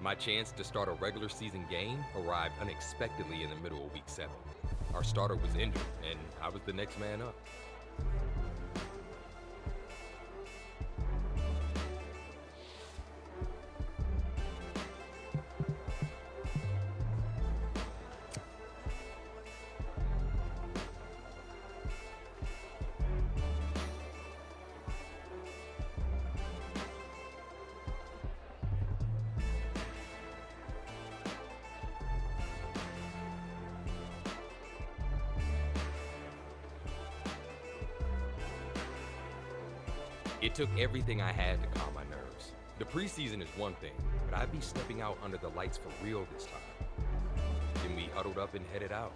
My chance to start a regular season game arrived unexpectedly in the middle of week 7. Our starter was injured, and I was the next man up. It took everything I had to calm my nerves. The preseason is one thing, but I'd be stepping out under the lights for real this time. Then we huddled up and headed out.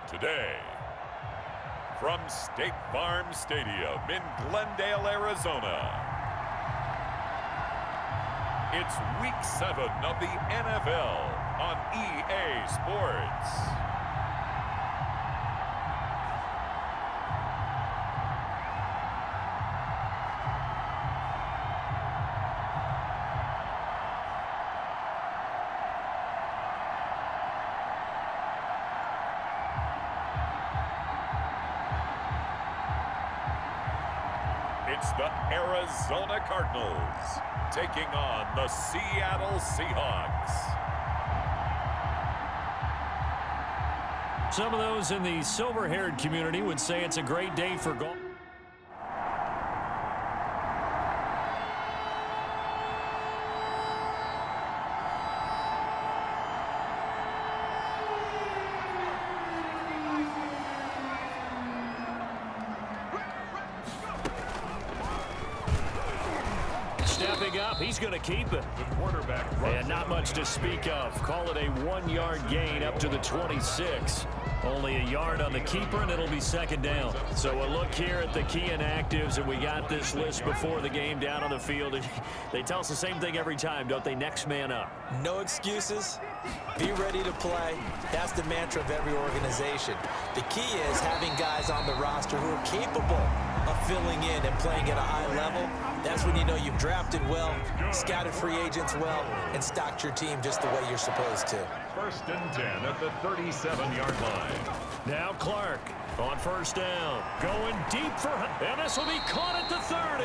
Today, from State Farm Stadium in Glendale, Arizona, it's Week 7 of the NFL on EA Sports. It's the Arizona Cardinals taking on the Seattle Seahawks. Some of those in the silver-haired community would say it's a great day for golf. Stepping up, he's going to keep it. The quarterback and not much to speak of. Call it a 1-yard gain up to the 26. Only a yard on the keeper, and it'll be second down. So a look here at the key inactives, and we got this list before the game down on the field. And they tell us the same thing every time, don't they? Next man up. No excuses. Be ready to play. That's the mantra of every organization. The key is having guys on the roster who are capable of filling in and playing at a high level. That's when you know you've drafted well, scouted free agents well, and stocked your team just the way you're supposed to. 1st and 10 at the 37-yard line. Now Clark on first down. Going deep for him. And this will be caught at the 30.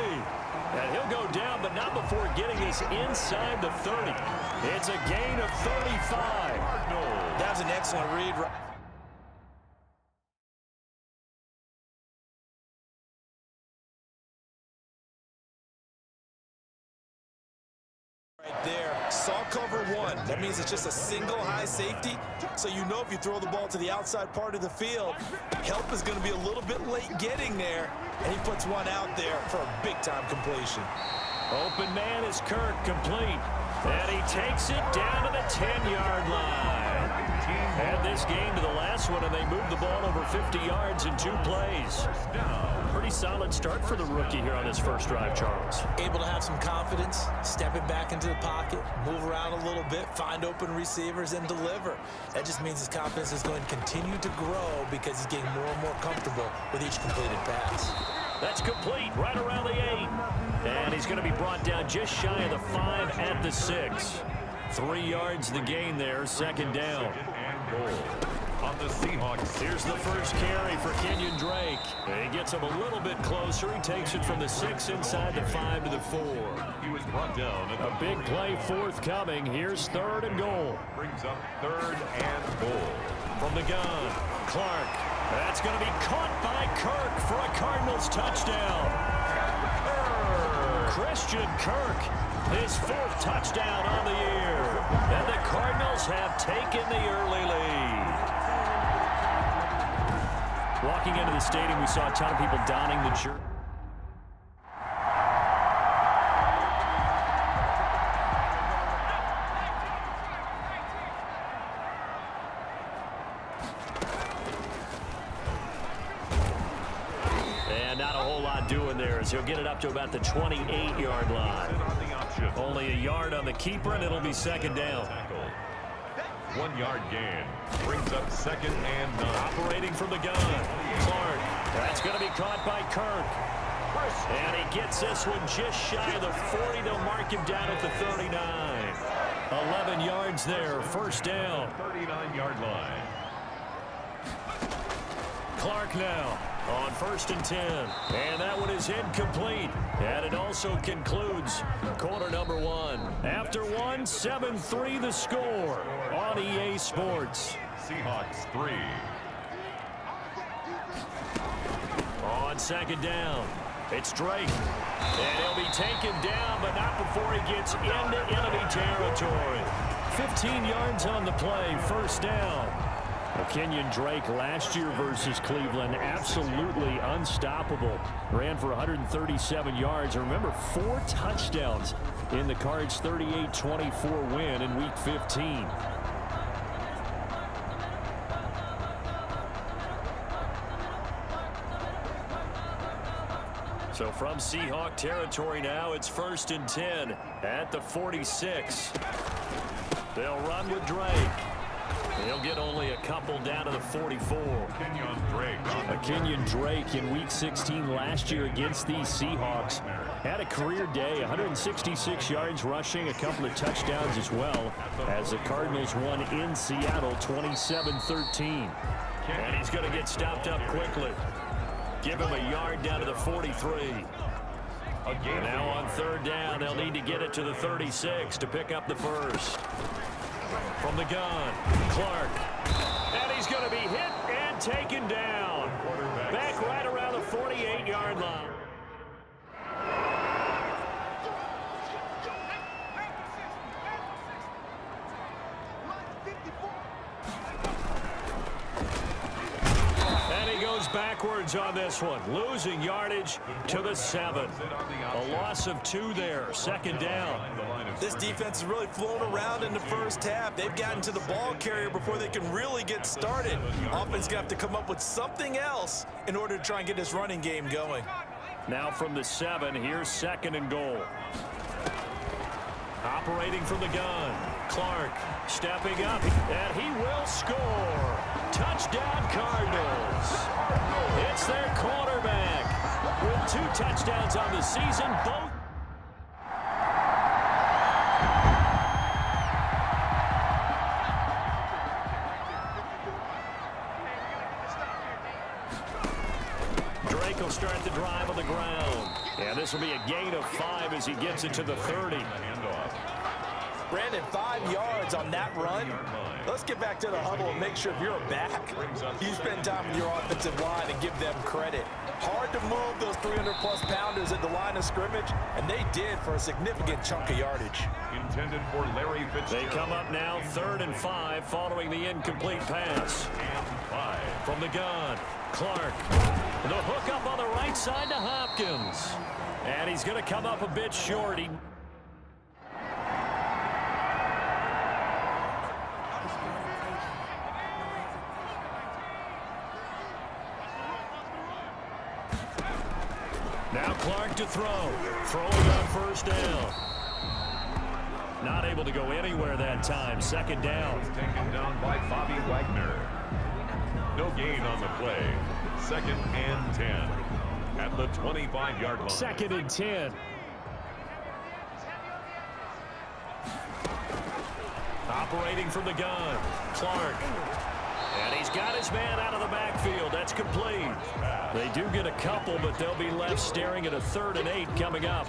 And he'll go down, but not before getting this inside the 30. It's a gain of 35. That was an excellent read. Right there, saw cover one. That means it's just a single high safety. So you know if you throw the ball to the outside part of the field, help is going to be a little bit late getting there. And he puts one out there for a big-time completion. Open man is Kirk, complete. And he takes it down to the 10-yard line. Had this game to the last one, and they moved the ball over 50 yards in 2 plays. Pretty solid start for the rookie here on this first drive, Charles. Able to have some confidence, stepping back into the pocket, move around a little bit, find open receivers, and deliver. That just means his confidence is going to continue to grow because he's getting more and more comfortable with each completed pass. That's complete, right around the 8. And he's going to be brought down just shy of the 5 at the 6. 3 yards the gain there, second down. on the Seahawks. Here's the first carry for Kenyon Drake. He gets him a little bit closer. He takes it from the 6 inside the 5 to the 4. He was brought down. A big play forthcoming. Here's 3rd and goal. Brings up 3rd and goal. From the gun, Clark. That's going to be caught by Kirk for a Cardinals touchdown. Christian Kirk, his 4th touchdown on the year. And the Cardinals have taken the early lead. Walking into the stadium, we saw a ton of people donning the jersey. Doing there is he'll get it up to about the 28-yard line. Only a yard on the keeper, and it'll be 2nd down. 1-yard gain. Brings up 2nd and 9. Operating from the gun, Clark. That's going to be caught by Kirk. And he gets this one just shy of the 40. They'll mark him down at the 39. 11 yards there, 1st down. 39-yard line. Clark now on 1st and 10. And that one is incomplete. And it also concludes quarter number 1. After 1, 7-3 the score on EA Sports. Seahawks 3. On 2nd down, it's Drake. And he'll be taken down, but not before he gets into enemy territory. 15 yards on the play, 1st down. Kenyon Drake last year versus Cleveland, absolutely unstoppable. Ran for 137 yards. Remember, 4 touchdowns in the Cards' 38-24 win in Week 15. So from Seahawk territory now, it's 1st and 10 at the 46. They'll run with Drake. He'll get only a couple down to the 44. Kenyon Drake in Week 16 last year against these Seahawks had a career day, 166 yards rushing, a couple of touchdowns as well, as the Cardinals won in Seattle 27-13. And he's going to get stopped up quickly. Give him a yard down to the 43. Now on 3rd down, they'll need to get it to the 36 to pick up the 1st. From the gun, Clark. And he's going to be hit and taken down. Back right around the 48-yard line. And he goes backwards on this one, losing yardage to the 7. A loss of 2 there, 2nd down. This defense is really flown around in the first half. They've gotten to the ball carrier before they can really get started. Offense going to have to come up with something else in order to try and get this running game going. Now from the 7, here's 2nd and goal. Operating from the gun, Clark stepping up, and he will score. Touchdown Cardinals. It's their quarterback with 2 touchdowns on the season, both. Drake will start the drive on the ground. And this will be a gain of 5 as he gets it to the 30. Brandon, 5 yards on that run. Let's get back to the huddle and make sure if you're a back, you spend time with your offensive line and give them credit. Hard to move those 300-plus pounders at the line of scrimmage, and they did for a significant chunk of yardage. Intended for Larry Fitzgerald. They come up now 3rd and 5 following the incomplete pass. From the gun, Clark. The hook up on the right side to Hopkins. And he's going to come up a bit short. Now Clark to throw. Throwing on 1st down. Not able to go anywhere that time. 2nd down. Taken down by Bobby Wagner. No gain on the play. 2nd and 10 at the 25-yard line. 2nd and 10. Operating from the gun, Clark. And he's got his man out of the backfield. That's complete. They do get a couple, but they'll be left staring at a 3rd and 8 coming up.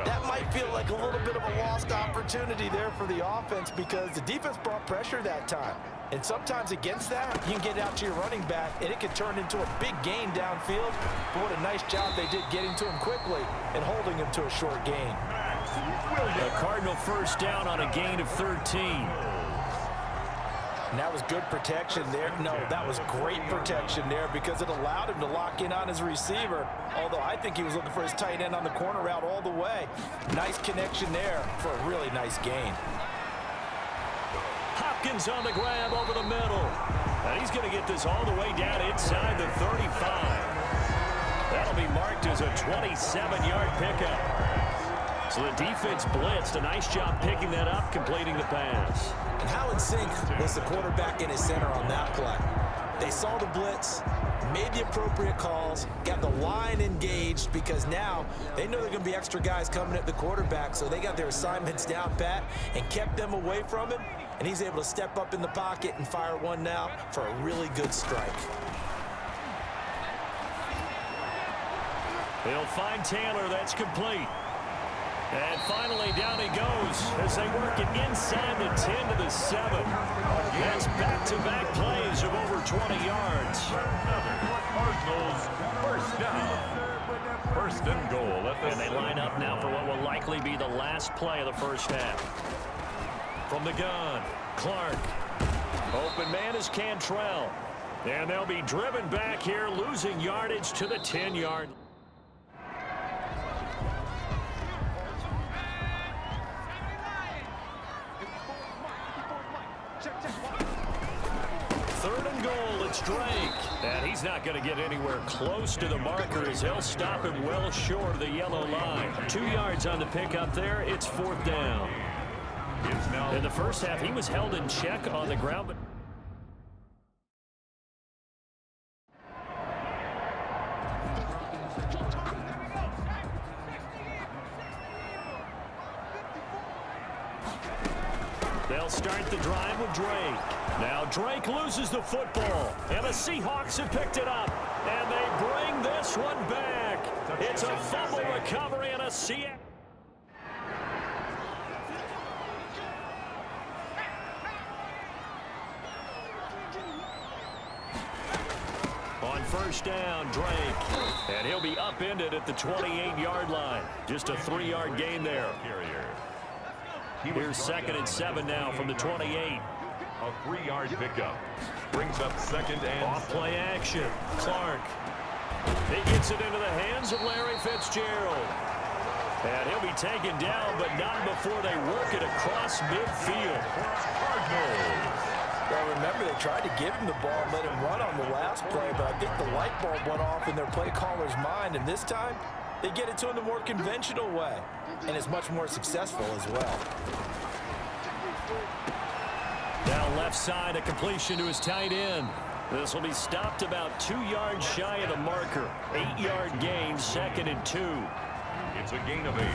That might feel like a little bit of a lost opportunity there for the offense because the defense brought pressure that time. And sometimes against that, you can get out to your running back, and it could turn into a big gain downfield. But what a nice job they did getting to him quickly and holding him to a short gain. A Cardinal first down on a gain of 13. And that was good protection there. No, that was great protection there because it allowed him to lock in on his receiver. Although I think he was looking for his tight end on the corner route all the way. Nice connection there for a really nice gain. Hopkins on the grab over the middle. And he's going to get this all the way down inside the 35. That'll be marked as a 27-yard pickup. So the defense blitzed. A nice job picking that up, completing the pass. And how in sync was the quarterback and his center on that play? They saw the blitz, made the appropriate calls, got the line engaged because now they know there are going to be extra guys coming at the quarterback, so they got their assignments down pat and kept them away from him, and he's able to step up in the pocket and fire one now for a really good strike. They'll find Taylor. That's complete. And finally, down he goes as they work it inside the 10 to the 7. That's back-to-back plays of over 20 yards. Cardinals first down. First and goal at the And they line up now for what will likely be the last play of the first half. From the gun, Clark. Open man is Cantrell. And they'll be driven back here, losing yardage to the 10-yard line. 3rd and goal, it's Drake. And he's not going to get anywhere close to the marker as they'll stop him well short of the yellow line. 2 yards on the pickup there. It's 4th down. In the first half, he was held in check on the ground, but they'll start the drive with Drake. Now Drake loses the football, and the Seahawks have picked it up, and they bring this one back. It's a fumble recovery and a Seattle. On first down, Drake, and he'll be upended at the 28-yard line. Just a 3-yard gain there. Here's 2nd and 7 now from the 28. A 3-yard pickup. Brings up 2nd and off play action. Clark. He gets it into the hands of Larry Fitzgerald. And he'll be taken down, but not before they work it across midfield. Cardinals. Well, remember, they tried to give him the ball and let him run on the last play, but I think the light bulb went off in their play caller's mind, and this time they get it to him the more conventional way, and it's much more successful as well. Now left side, a completion to his tight end. This will be stopped about 2 yards shy of the marker. 8-yard gain, 2nd and 2. It's a gain of 8.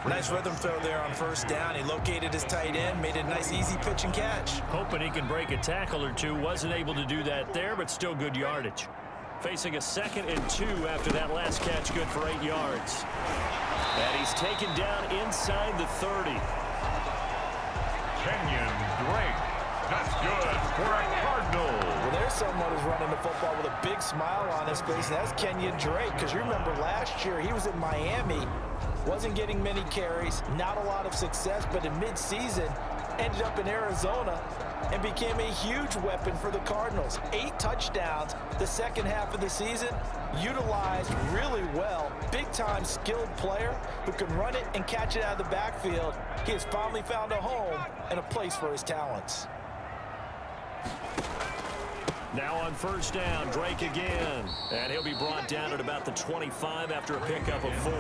Nice rhythm throw there on first down. He located his tight end, made it a nice easy pitch and catch. Hoping he can break a tackle or two. Wasn't able to do that there, but still good yardage. Facing a 2nd and 2 after that last catch, good for 8 yards. And he's taken down inside the 30. Kenyon Drake. That's good for a Cardinal. Well, there's someone who's running the football with a big smile on his face, and that's Kenyon Drake. Because you remember last year he was in Miami, wasn't getting many carries, not a lot of success, but in midseason ended up in Arizona and became a huge weapon for the Cardinals. 8 touchdowns the second half of the season, utilized really well. Big-time skilled player who can run it and catch it out of the backfield. He has finally found a home and a place for his talents. Now on first down, Drake again. And he'll be brought down at about the 25 after a pickup of 4.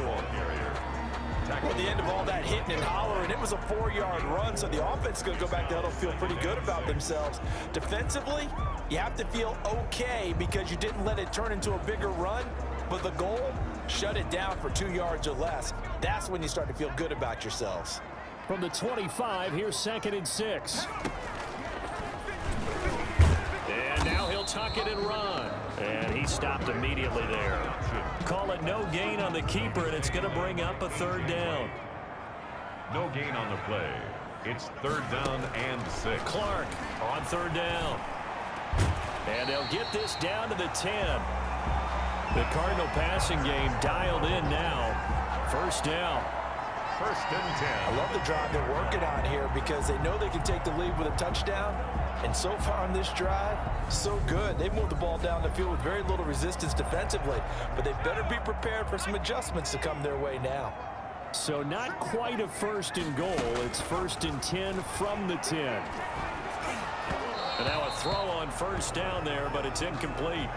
At the end of all that hitting and hollering, it was a 4-yard run, so the offense is going to go back to huddle, feel pretty good about themselves. Defensively, you have to feel okay because you didn't let it turn into a bigger run, but the goal, shut it down for 2 yards or less. That's when you start to feel good about yourselves. From the 25, here's 2nd and 6. And tuck it and run. And he stopped immediately there. Call it no gain on the keeper, and it's going to bring up a third down. No gain on the play. It's third down and 6. Clark on third down. And they'll get this down to the 10. The Cardinal passing game dialed in now. First down. First and 10. I love the drive they're working on here because they know they can take the lead with a touchdown. And so far on this drive, so good. They moved the ball down the field with very little resistance defensively. But they better be prepared for some adjustments to come their way now. So not quite a first and goal. It's first and 10 from the 10. And now a throw on first down there, but it's incomplete.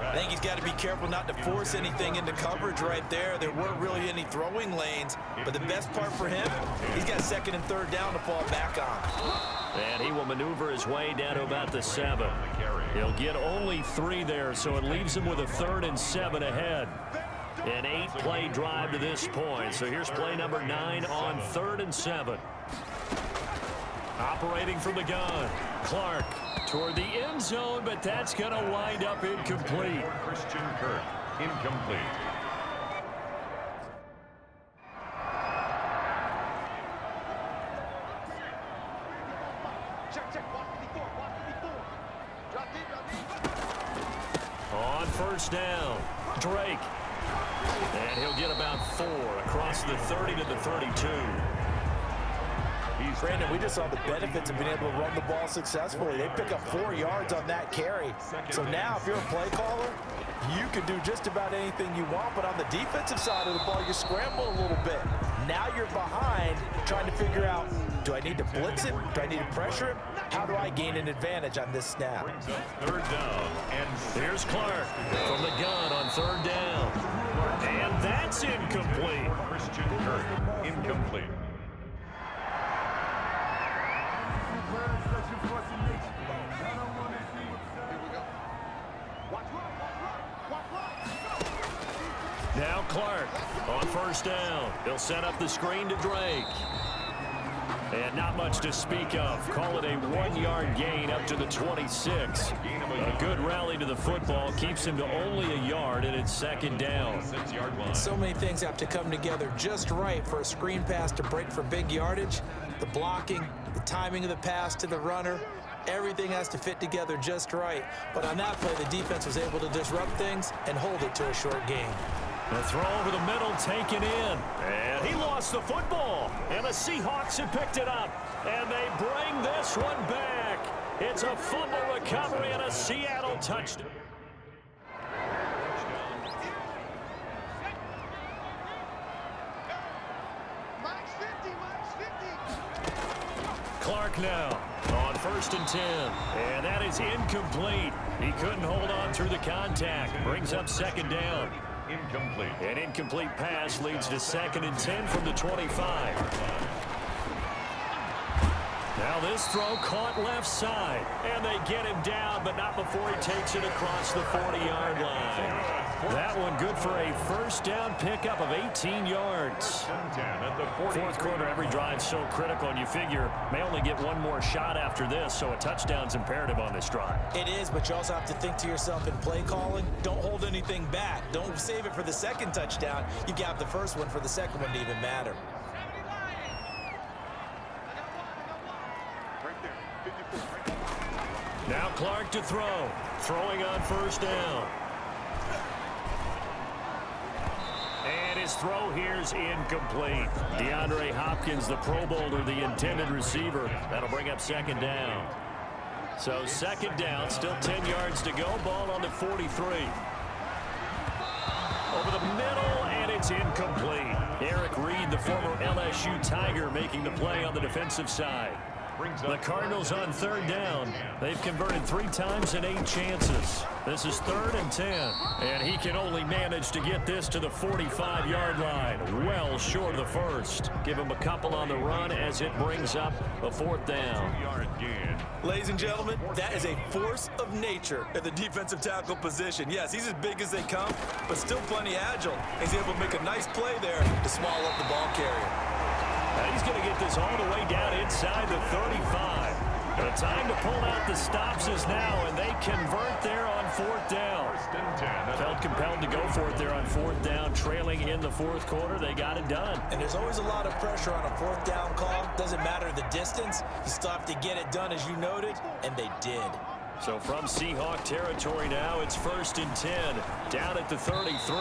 I think he's got to be careful not to force anything into coverage right there. There weren't really any throwing lanes, but the best part for him, he's got second and third down to fall back on. And he will maneuver his way down to about the 7. He'll get only 3 there, so it leaves him with a 3rd and 7 ahead. An 8-play drive to this point. So here's play number 9 on 3rd and 7. Operating from the gun. Clark toward the end zone, but that's going to wind up incomplete. Christian Kirk, incomplete. On first down, Drake. And he'll get about 4 across the 30 to the 32. Brandon, we just saw the benefits of being able to run the ball successfully. They pick up 4 yards on that carry. So now if you're a play caller, you can do just about anything you want. But on the defensive side of the ball, you scramble a little bit. Now you're behind trying to figure out, do I need to blitz him? Do I need to pressure him? How do I gain an advantage on this snap? Third down and here's Clark from the gun on third down. And that's incomplete. Christian Kirk, incomplete. Now Clark on first down. He'll set up the screen to Drake. And not much to speak of. Call it a 1-yard gain up to the 26. A good rally to the football keeps him to only a yard, and it's second down. 6-yard line. So many things have to come together just right for a screen pass to break for big yardage. The blocking, the timing of the pass to the runner, everything has to fit together just right. But on that play, the defense was able to disrupt things and hold it to a short gain. The throw over the middle taken in. And he lost the football. And the Seahawks have picked it up. And they bring this one back. It's a fumble recovery and a Seattle touchdown. Clark now on first and 10. And that is incomplete. He couldn't hold on through the contact. Brings up second down. Incomplete. An incomplete pass leads to second and 10 from the 25. Now this throw caught left side. And they get him down, but not before he takes it across the 40-yard line. That one good for a first down pickup of 18 yards. Fourth quarter, every drive so critical, and you figure may only get one more shot after this, so a touchdown's imperative on this drive. It is, but you also have to think to yourself in play calling, don't hold anything back. Don't save it for the second touchdown. You got the first one for the second one to even matter. Now Clark to throw. Throwing on first down. And his throw here's incomplete. DeAndre Hopkins, the Pro Bowler, the intended receiver. That'll bring up second down. So second down, still 10 yards to go. Ball on the 43. Over the middle, and it's incomplete. Eric Reed, the former LSU Tiger, making the play on the defensive side. The Cardinals on third down. They've converted 3 times in 8 chances. This is third and 10. And he can only manage to get this to the 45-yard line. Well short of the first. Give him a couple on the run as it brings up a fourth down. Ladies and gentlemen, that is a force of nature at the defensive tackle position. Yes, he's as big as they come, but still plenty agile. He's able to make a nice play there to swallow up the ball carrier. Now he's going to get this all the way down inside the 35. The time to pull out the stops is now, and they convert there on 4th down. Felt compelled to go for it there on 4th down, trailing in the 4th quarter. They got it done. And there's always a lot of pressure on a 4th down call. Doesn't matter the distance. You still have to get it done, as you noted, and they did. So from Seahawk territory now, it's 1st and 10, down at the 33,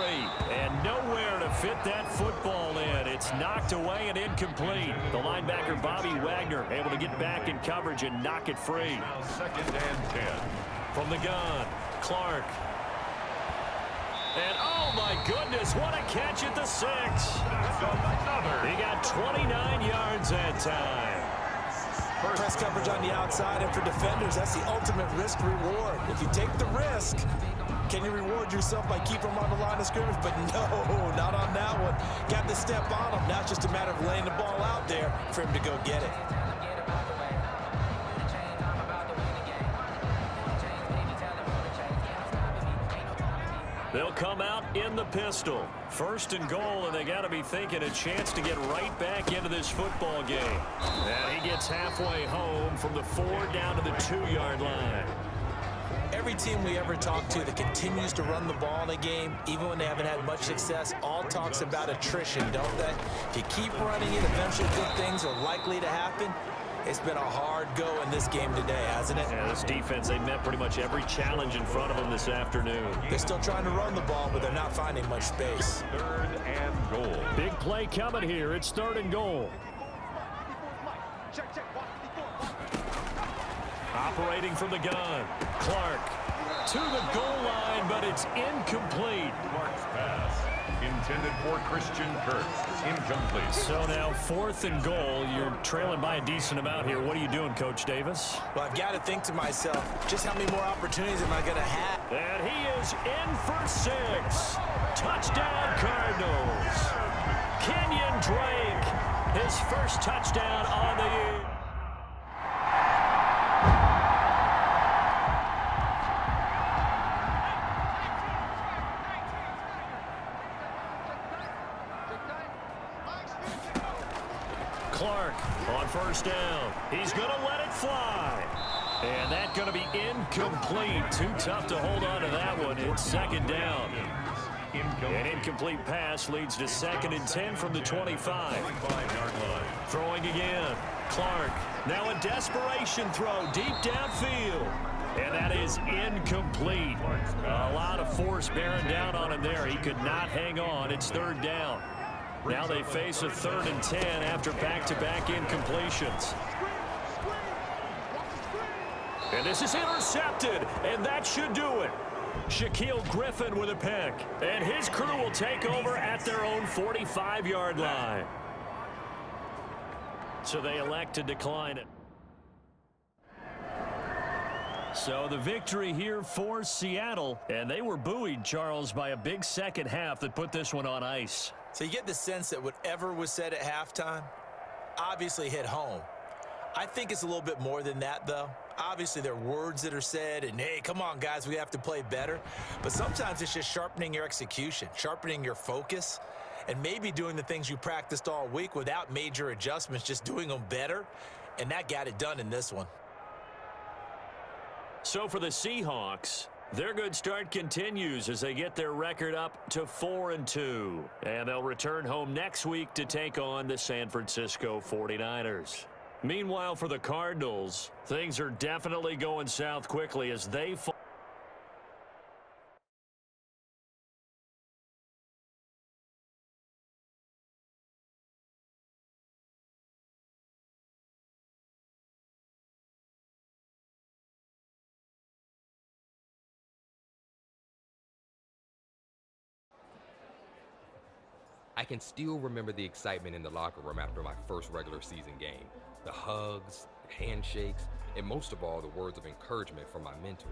and nowhere to fit that football in. It's knocked away and incomplete. The linebacker, Bobby Wagner, able to get back in coverage and knock it free. Now 2nd and 10. From the gun, Clark. And oh my goodness, what a catch at the 6. He got 29 yards that time. Press coverage on the outside, and for defenders, that's the ultimate risk-reward. If you take the risk, can you reward yourself by keeping them on the line of scrimmage? But no, not on that one. Got the step on him. Now it's just a matter of laying the ball out there for him to go get it. They'll come out in the pistol. 1st and goal, and they got to be thinking a chance to get right back into this football game. And he gets halfway home from the 4 down to the 2-yard line. Every team we ever talk to that continues to run the ball in a game, even when they haven't had much success, all talks about attrition, don't they? If you keep running it, eventually good things are likely to happen. It's been a hard go in this game today, hasn't it? Yeah, this defense, they met pretty much every challenge in front of them this afternoon. They're still trying to run the ball, but they're not finding much space. 3rd and goal. Big play coming here. It's 3rd and goal. Operating from the gun. Clark to the goal line, but it's incomplete. Clark's pass intended for Christian Kirk. Incomplete. So now 4th and goal. You're trailing by a decent amount here. What are you doing, Coach Davis? Well, I've got to think to myself, just how many more opportunities am I going to have? And he is in for 6. Touchdown, Cardinals. Kenyon Drake, his first touchdown on the year. Clark on 1st down. He's going to let it fly. And that's going to be incomplete. Too tough to hold on to that one. It's 2nd down. An incomplete pass leads to 2nd and 10 from the 25. 25-yard line. Throwing again. Clark. Now a desperation throw deep downfield. And that is incomplete. A lot of force bearing down on him there. He could not hang on. It's 3rd down. Now they face a 3rd and 10 after back-to-back incompletions. And this is intercepted, and that should do it. Shaquille Griffin with a pick, and his crew will take over at their own 45-yard line. So they elect to decline it. So the victory here for Seattle, and they were buoyed, Charles, by a big second half that put this one on ice. So you get the sense that whatever was said at halftime obviously hit home. I think it's a little bit more than that, though. Obviously, there are words that are said, and, hey, come on, guys, we have to play better. But sometimes it's just sharpening your execution, sharpening your focus, and maybe doing the things you practiced all week without major adjustments, just doing them better. And that got it done in this one. So for the Seahawks, their good start continues as they get their record up to 4-2. And they'll return home next week to take on the San Francisco 49ers. Meanwhile, for the Cardinals, things are definitely going south quickly as they fall. I can still remember the excitement in the locker room after my first regular season game. The hugs, the handshakes, and most of all, the words of encouragement from my mentor.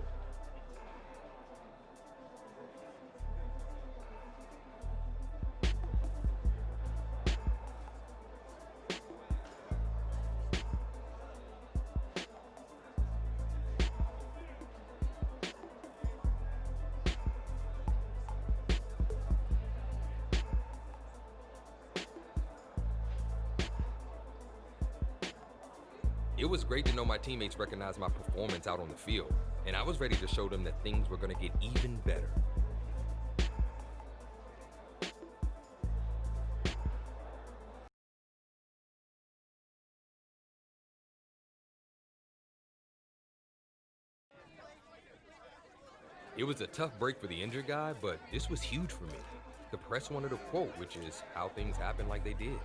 It was great to know my teammates recognized my performance out on the field, and I was ready to show them that things were going to get even better. It was a tough break for the injured guy, but this was huge for me. The press wanted a quote, which is how things happen like they did.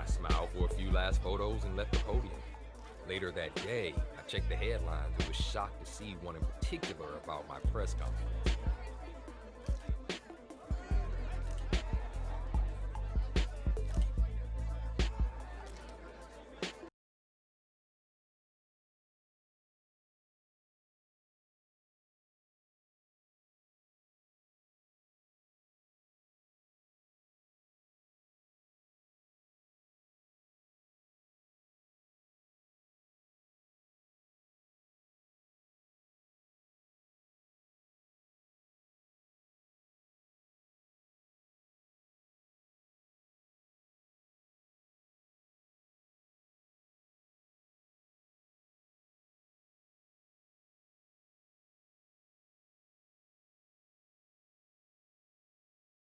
Smiled for a few last photos and left the podium. Later that day, I checked the headlines and was shocked to see one in particular about my press conference.